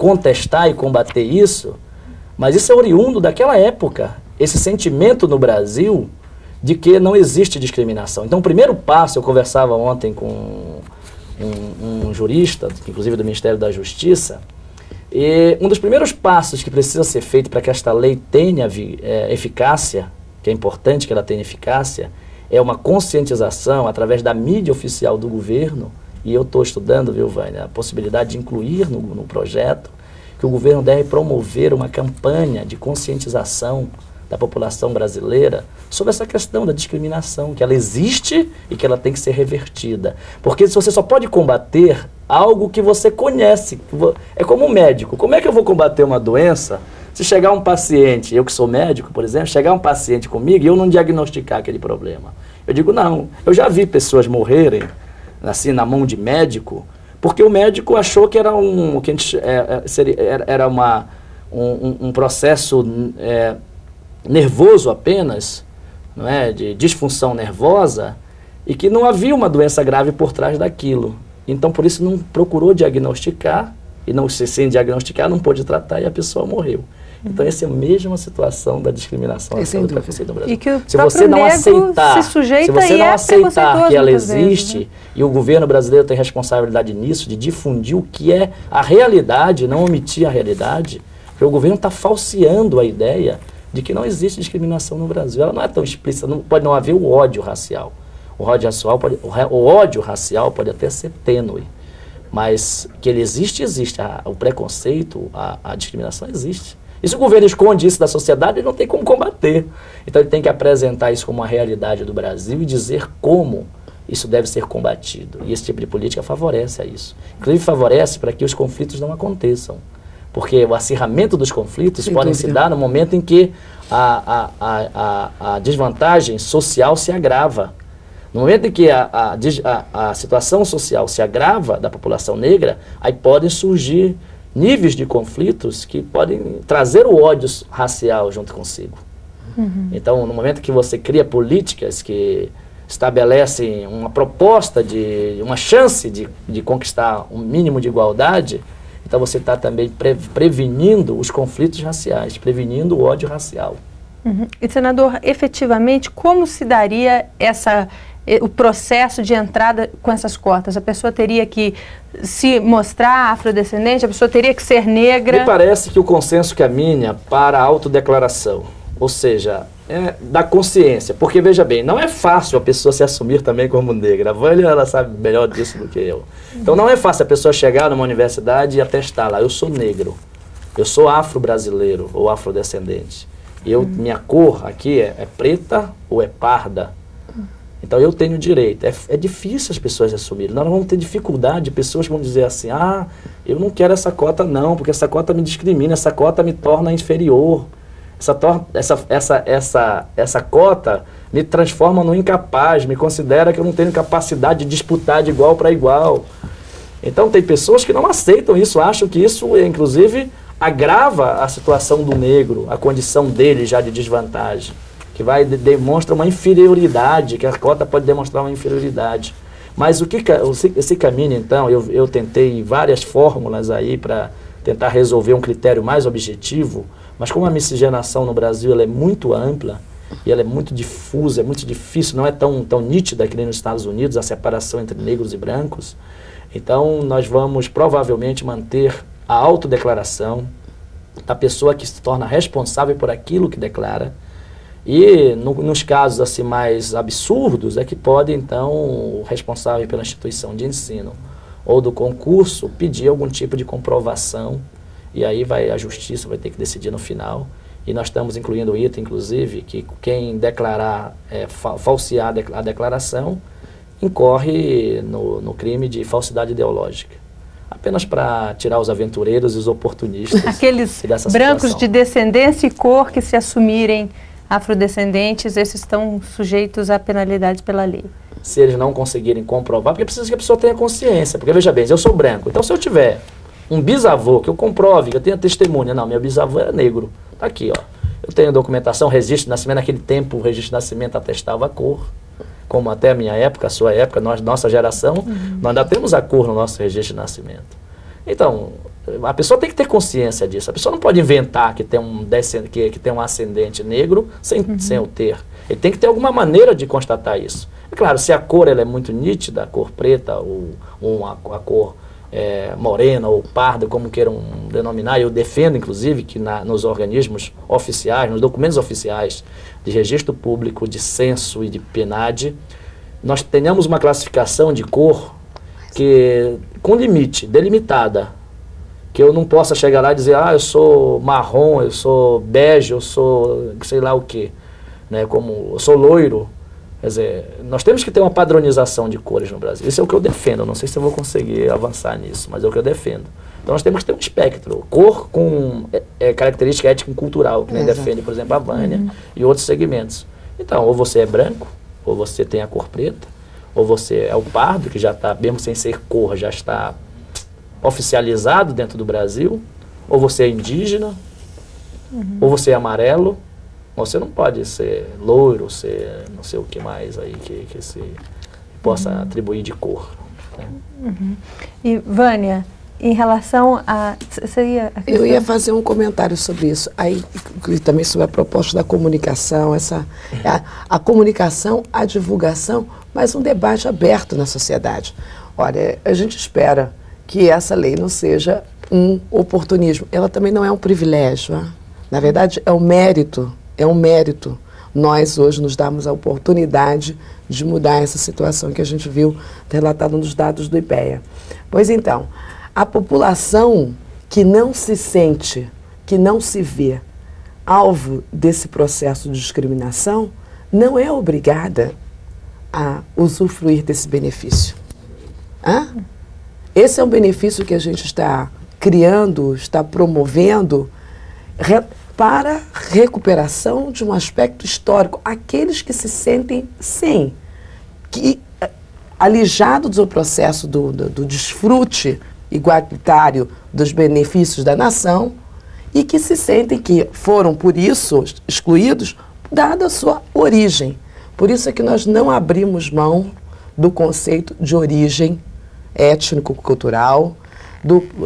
contestar e combater isso, mas isso é oriundo daquela época, esse sentimento no Brasil de que não existe discriminação. Então, o primeiro passo, eu conversava ontem com um jurista, inclusive do Ministério da Justiça, e um dos primeiros passos que precisa ser feito para que esta lei tenha eficácia, que é importante que ela tenha eficácia, é uma conscientização através da mídia oficial do governo, e eu estou estudando, viu, Vânia, a possibilidade de incluir no projeto que o governo deve promover uma campanha de conscientização da população brasileira sobre essa questão da discriminação, que ela existe e que ela tem que ser revertida. Porque você só pode combater algo que você conhece. É como um médico. Como é que eu vou combater uma doença se chegar um paciente, eu que sou médico, por exemplo, chegar um paciente comigo e eu não diagnosticar aquele problema? Eu digo, não. Eu já vi pessoas morrerem assim, na mão de médico, porque o médico achou que era um processo nervoso apenas, não é, de disfunção nervosa, e que não havia uma doença grave por trás daquilo. Então, por isso, não procurou diagnosticar, e não sem diagnosticar, não pôde tratar, e a pessoa morreu. Então, essa é a mesma situação da discriminação à saúde preconceito no Brasil. E que o se você não aceitar, se sujeita se você não aceitar que ela existe, vezes, né? E o governo brasileiro tem responsabilidade nisso, de difundir o que é a realidade, não omitir a realidade, porque o governo está falseando a ideia de que não existe discriminação no Brasil. Ela não é tão explícita, não pode não haver o ódio racial. O ódio racial pode até ser tênue, mas que ele existe, existe. O preconceito, a discriminação existe. E se o governo esconde isso da sociedade, ele não tem como combater. Então ele tem que apresentar isso como uma realidade do Brasil e dizer como isso deve ser combatido. E esse tipo de política favorece a isso. Inclusive favorece para que os conflitos não aconteçam. Porque o acirramento dos conflitos podem se dar no momento em que a desvantagem social se agrava. No momento em que a situação social se agrava da população negra, aí podem surgir níveis de conflitos que podem trazer o ódio racial junto consigo. Então, no momento que você cria políticas que estabelecem uma proposta, uma chance de conquistar um mínimo de igualdade, então você está também prevenindo os conflitos raciais, prevenindo o ódio racial. E, senador, efetivamente, como se daria o processo de entrada com essas cotas? A pessoa teria que se mostrar afrodescendente? A pessoa teria que ser negra? Me parece que o consenso caminha para a autodeclaração, ou seja, da consciência. Porque, veja bem, não é fácil a pessoa se assumir também como negra. A Vânia, ela sabe melhor disso do que eu. Então não é fácil a pessoa chegar numa universidade e atestar lá, eu sou negro, eu sou afro-brasileiro ou afrodescendente. E minha cor aqui é preta ou é parda. Então eu tenho direito. É difícil as pessoas assumirem. Nós vamos ter dificuldade, pessoas vão dizer assim, eu não quero essa cota não, porque essa cota me discrimina, essa cota me torna inferior. Essa cota me transforma no incapaz, me considera que eu não tenho capacidade de disputar de igual para igual. Então tem pessoas que não aceitam isso, acham que isso, inclusive, agrava a situação do negro, a condição dele já de desvantagem, que demonstra uma inferioridade, que a cota pode demonstrar uma inferioridade. Mas esse caminho, então, eu tentei várias fórmulas aí para tentar resolver um critério mais objetivo, mas como a miscigenação no Brasil ela é muito ampla e ela é muito difusa, é muito difícil, não é tão nítida que nem nos Estados Unidos, a separação entre negros e brancos, então nós vamos provavelmente manter a autodeclaração da pessoa que se torna responsável por aquilo que declara. E nos casos assim mais absurdos é que pode então o responsável pela instituição de ensino ou do concurso pedir algum tipo de comprovação, e aí a justiça vai ter que decidir no final. E nós estamos incluindo o item, inclusive, que quem declarar, falsear a declaração, incorre no crime de falsidade ideológica. Apenas para tirar os aventureiros e os oportunistas. Aqueles brancos de descendência e cor que se assumirem afrodescendentes, esses estão sujeitos a penalidades pela lei. Se eles não conseguirem comprovar, porque precisa que a pessoa tenha consciência. Porque, veja bem, eu sou branco, então se eu tiver um bisavô que eu comprove, que eu tenha testemunha, não, meu bisavô era negro, tá aqui, ó. Eu tenho documentação, registro de nascimento, naquele tempo o registro de nascimento atestava a cor, como até a minha época, a sua época, nossa geração, nós ainda temos a cor no nosso registro de nascimento. Então, A pessoa tem que ter consciência disso. A pessoa não pode inventar que tem um ascendente negro sem o ter. Ele tem que ter alguma maneira de constatar isso. É claro, se a cor ela é muito nítida, a cor preta ou a cor morena ou parda, como queiram denominar, eu defendo, inclusive, que nos organismos oficiais, nos documentos oficiais de registro público, de censo e de PNAD, nós tenhamos uma classificação de cor com limite, delimitada, que eu não possa chegar lá e dizer, eu sou marrom, eu sou bege, eu sou sei lá o quê, né, como eu sou loiro. Quer dizer, nós temos que ter uma padronização de cores no Brasil. Isso é o que eu defendo, eu não sei se eu vou conseguir avançar nisso, mas é o que eu defendo. Então nós temos que ter um espectro, cor com característica étnico-cultural, que nem defende, por exemplo, a Vânia e outros segmentos. Então, ou você é branco, ou você tem a cor preta, ou você é o pardo, que já está, mesmo sem ser cor, já está oficializado dentro do Brasil, ou você é indígena, ou você é amarelo, você não pode ser loiro, ser não sei o que mais aí que se possa atribuir de cor. Né? E, Vânia, em relação a... Eu ia fazer um comentário sobre isso, aí também sobre a proposta da comunicação, a comunicação, a divulgação, mas um debate aberto na sociedade. Olha, a gente espera que essa lei não seja um oportunismo, ela também não é um privilégio, né? Na verdade é um mérito nós hoje nos damos a oportunidade de mudar essa situação que a gente viu relatada nos dados do IPEA. Pois então, a população que não se sente, que não se vê alvo desse processo de discriminação, não é obrigada a usufruir desse benefício. Esse é um benefício que a gente está criando, está promovendo para recuperação de um aspecto histórico. Aqueles que se sentem alijados do processo do desfrute igualitário dos benefícios da nação e que se sentem que foram, por isso, excluídos, dada a sua origem. Por isso é que nós não abrimos mão do conceito de origem étnico-cultural,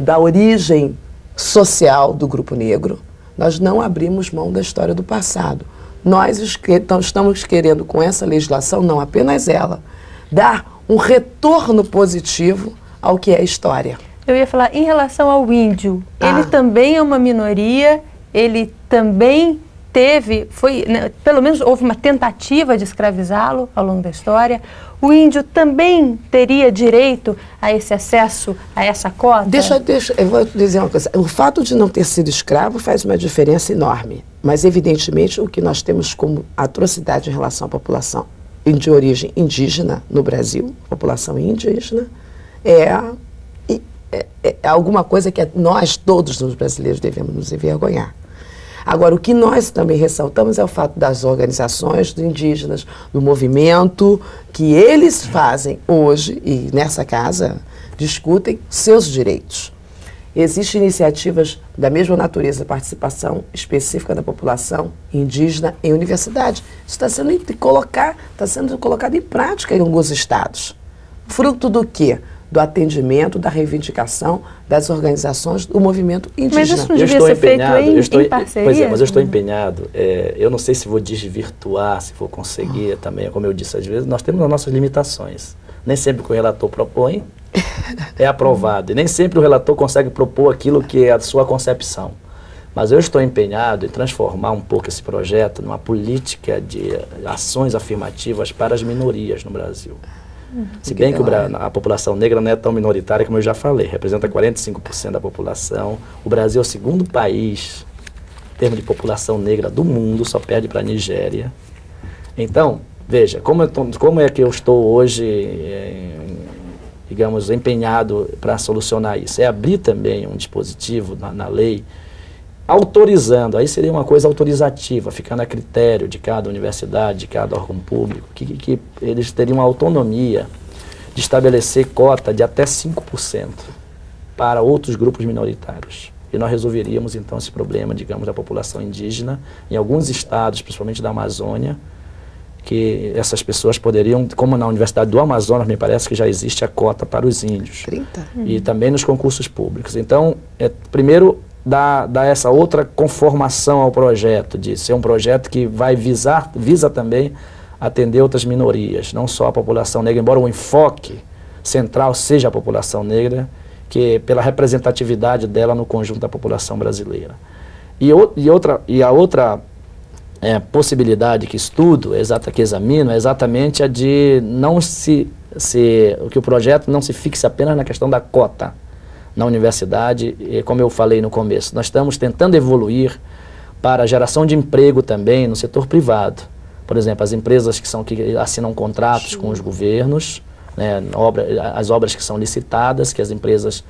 da origem social do grupo negro. Nós não abrimos mão da história do passado. Nós estamos querendo, com essa legislação, não apenas ela, dar um retorno positivo ao que é história. Eu ia falar, em relação ao índio, ele também é uma minoria, ele também pelo menos houve uma tentativa de escravizá-lo ao longo da história. O índio também teria direito a esse acesso, a essa cota? Eu vou dizer uma coisa. O fato de não ter sido escravo faz uma diferença enorme. Mas, evidentemente, o que nós temos como atrocidade em relação à população de origem indígena no Brasil, população indígena, é alguma coisa que nós, todos os brasileiros, devemos nos envergonhar. Agora, o que nós também ressaltamos é o fato das organizações dos indígenas, do movimento, que eles fazem hoje, e nessa casa, discutem seus direitos. Existem iniciativas da mesma natureza, participação específica da população indígena em universidade. Isso está sendo colocado em prática em alguns estados. Fruto do quê? Do atendimento, da reivindicação das organizações do movimento indígena. Mas isso não devia ser feito em parceria? Pois é, mas eu estou empenhado. Eu não sei se vou desvirtuar, se vou conseguir também, como eu disse, às vezes nós temos as nossas limitações. Nem sempre o que o relator propõe é aprovado. E nem sempre o relator consegue propor aquilo que é a sua concepção. Mas eu estou empenhado em transformar um pouco esse projeto numa política de ações afirmativas para as minorias no Brasil. Se bem que a população negra não é tão minoritária como eu já falei, representa 45% da população. O Brasil é o segundo país, em termos de população negra do mundo, só perde para a Nigéria. Então, veja, como é que eu estou hoje, digamos, empenhado para solucionar isso? É abrir também um dispositivo na lei, autorizando, aí seria uma coisa autorizativa, ficando a critério de cada universidade, de cada órgão público, que eles teriam autonomia de estabelecer cota de até 5% para outros grupos minoritários. E nós resolveríamos, então, esse problema, digamos, da população indígena em alguns estados, principalmente da Amazônia, que essas pessoas poderiam, como na Universidade do Amazonas, me parece que já existe a cota para os índios. 30? E também nos concursos públicos. Então, primeiro, dá essa outra conformação ao projeto, de ser um projeto que visa também atender outras minorias, não só a população negra, embora o enfoque central seja a população negra, que pela representatividade dela no conjunto da população brasileira. E a outra possibilidade que estudo, que examino, é exatamente a de que o projeto não se fixe apenas na questão da cota na universidade, e como eu falei no começo, nós estamos tentando evoluir para a geração de emprego também no setor privado. Por exemplo, as empresas que assinam contratos com os governos, né, as obras que são licitadas, que as empresas...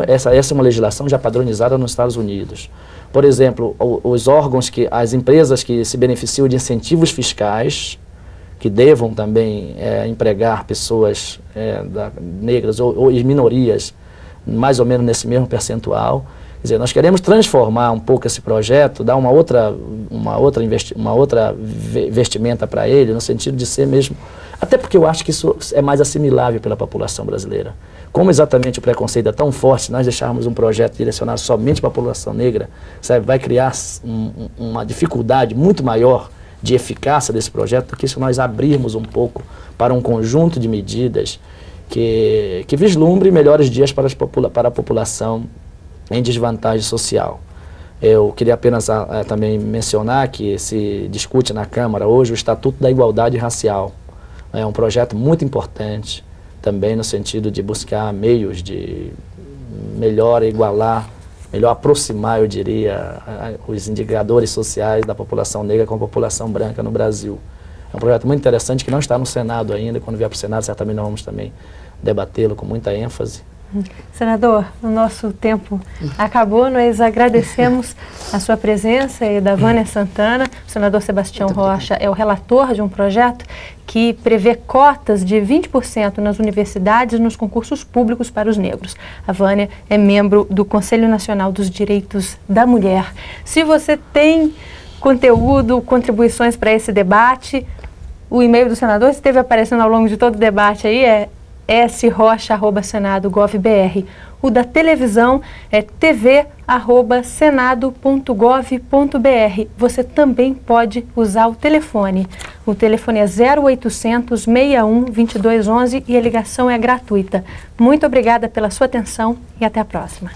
Essa é uma legislação já padronizada nos Estados Unidos. Por exemplo, as empresas que se beneficiam de incentivos fiscais, que devam também empregar pessoas negras ou minorias, mais ou menos nesse mesmo percentual. Quer dizer, nós queremos transformar um pouco esse projeto, dar uma outra vestimenta para ele, no sentido de ser mesmo... Até porque eu acho que isso é mais assimilável pela população brasileira. Como exatamente o preconceito é tão forte, se nós deixarmos um projeto direcionado somente para a população negra, sabe, vai criar uma dificuldade muito maior de eficácia desse projeto do que se nós abrirmos um pouco para um conjunto de medidas que vislumbre melhores dias para a população em desvantagem social. Eu queria apenas também mencionar que se discute na Câmara hoje o Estatuto da Igualdade Racial. É um projeto muito importante, também no sentido de buscar meios de melhor igualar, melhor aproximar, eu diria, os indicadores sociais da população negra com a população branca no Brasil. É um projeto muito interessante que não está no Senado ainda. Quando vier para o Senado, certamente nós vamos também debatê-lo com muita ênfase. Senador, o nosso tempo acabou. Nós agradecemos a sua presença e da Vânia Santana. O senador Sebastião Rocha é o relator de um projeto que prevê cotas de 20% nas universidades e nos concursos públicos para os negros. A Vânia é membro do Conselho Nacional dos Direitos da Mulher. Se você tem conteúdo, contribuições para esse debate, o e-mail do senador esteve aparecendo ao longo de todo o debate aí, é srocha@senado.gov.br. O da televisão é tv@senado.gov.br. Você também pode usar o telefone. O telefone é 0800 61 2211 e a ligação é gratuita. Muito obrigada pela sua atenção e até a próxima.